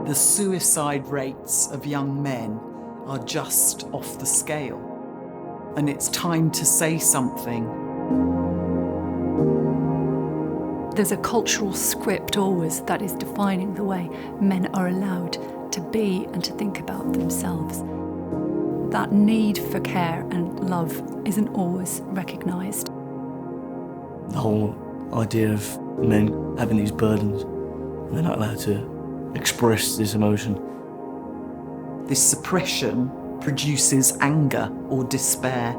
The suicide rates of young men are just off the scale. And it's time to say something. There's a cultural script always that is defining the way men are allowed to be and to think about themselves. That need for care and love isn't always recognised. The whole idea of men having these burdens, and they're not allowed to express this emotion. This suppression produces anger or despair.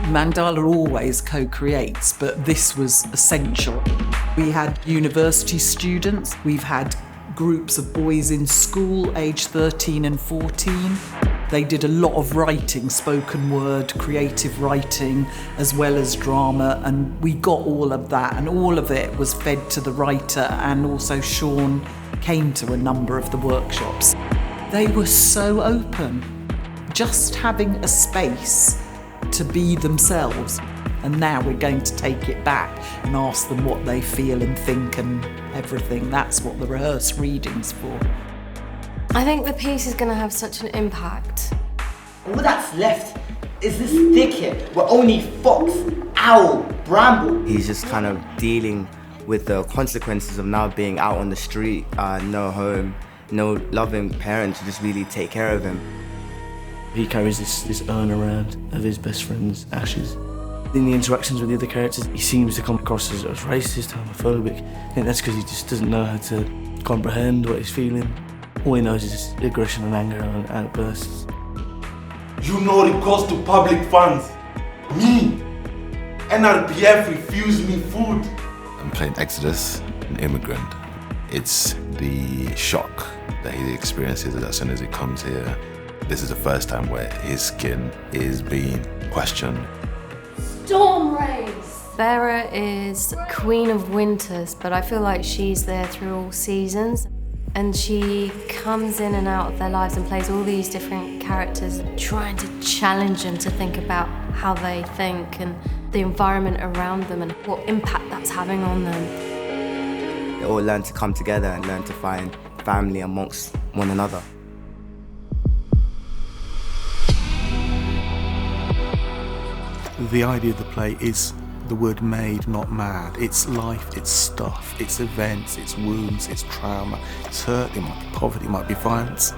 Mandala always co-creates, but this was essential. We had university students, we've had groups of boys in school, aged 13 and 14. They did a lot of writing, spoken word, creative writing, as well as drama, and we got all of that, and all of it was fed to the writer, and also Sean came to a number of the workshops. They were so open, just having a space to be themselves. And now we're going to take it back and ask them what they feel and think and everything. That's what the rehearsed reading's for. I think the piece is going to have such an impact. All that's left is this thicket where only fox, owl, bramble. He's just kind of dealing with the consequences of now being out on the street, no home, no loving parents to just really take care of him. He carries this urn around of his best friend's ashes. In the interactions with the other characters, he seems to come across as racist, homophobic. I think that's because he just doesn't know how to comprehend what he's feeling. All he knows is aggression and anger and outbursts. You know it goes to public funds. Me! NRPF refused me food. I'm playing Exodus, an immigrant. It's the shock that he experiences as soon as he comes here. This is the first time where his skin is being questioned. Storm rays! Vera is Queen of Winters, but I feel like she's there through all seasons. And she comes in and out of their lives and plays all these different characters, trying to challenge them to think about how they think and the environment around them and what impact that's having on them. They all learn to come together and learn to find family amongst one another. The idea of the play is the word made, not mad. It's life, it's stuff, it's events, it's wounds, it's trauma, it's hurt, it might be poverty, it might be violence.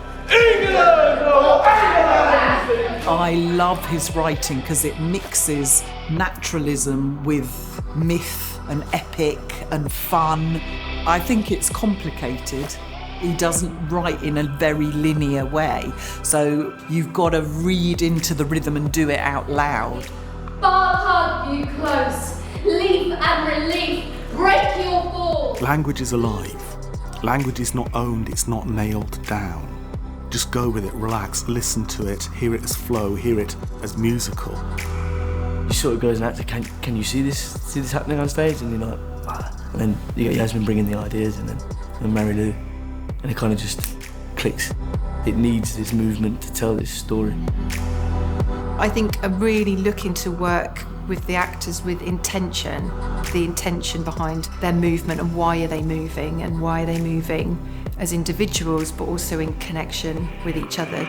I love his writing because it mixes naturalism with myth and epic and fun. I think it's complicated. He doesn't write in a very linear way, so you've got to read into the rhythm and do it out loud. Bark hug you close, leaf and relief, break your fall. Language is alive. Language is not owned, it's not nailed down. Just go with it, relax, listen to it, hear it as flow, hear it as musical. You sort of go as an actor, can you see this happening on stage? And you're like, ah. And then you got Yasmin bringing the ideas, and then Marie-Lou, and it kind of just clicks. It needs this movement to tell this story. I think I'm really looking to work with the actors with intention, the intention behind their movement and why are they moving and why are they moving as individuals but also in connection with each other.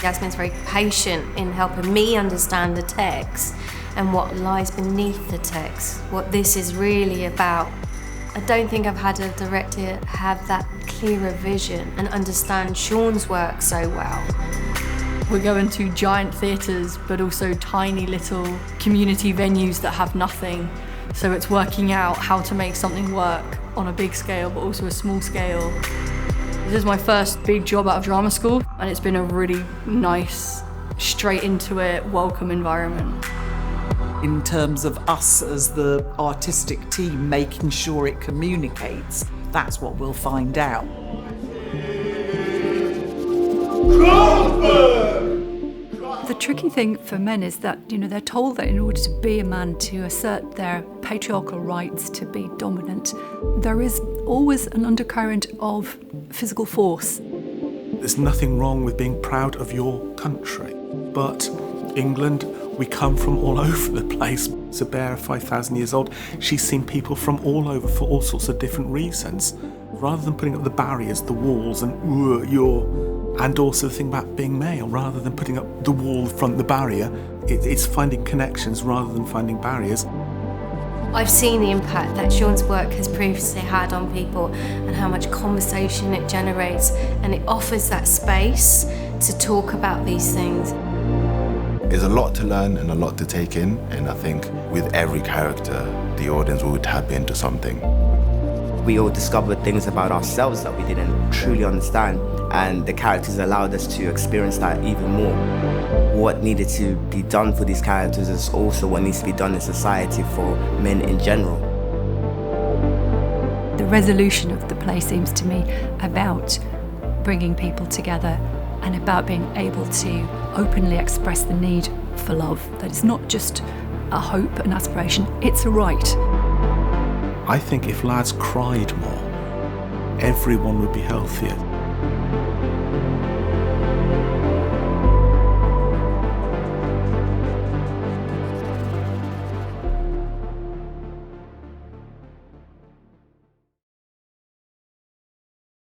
Yasmin's very patient in helping me understand the text and what lies beneath the text, what this is really about. I don't think I've had a director have that clearer vision and understand Sean's work so well. We're going to giant theatres, but also tiny little community venues that have nothing. So it's working out how to make something work on a big scale, but also a small scale. This is my first big job out of drama school, and it's been a really nice, straight into it, welcome environment. In terms of us as the artistic team making sure it communicates, that's what we'll find out. The tricky thing for men is that, they're told that in order to be a man, to assert their patriarchal rights to be dominant, there is always an undercurrent of physical force. There's nothing wrong with being proud of your country, but England, we come from all over the place. Sabera, 5,000 years old, she's seen people from all over for all sorts of different reasons. Rather than putting up the barriers, the walls, and also the thing about being male, rather than putting up the wall, the barrier, it's finding connections rather than finding barriers. I've seen the impact that Sean's work has previously had on people and how much conversation it generates, and it offers that space to talk about these things. There's a lot to learn and a lot to take in, and I think with every character, the audience will tap into something. We all discovered things about ourselves that we didn't truly understand, and the characters allowed us to experience that even more. What needed to be done for these characters is also what needs to be done in society for men in general. The resolution of the play seems to me about bringing people together and about being able to openly express the need for love. That it's not just a hope, an aspiration, it's a right. I think if lads cried more, everyone would be healthier.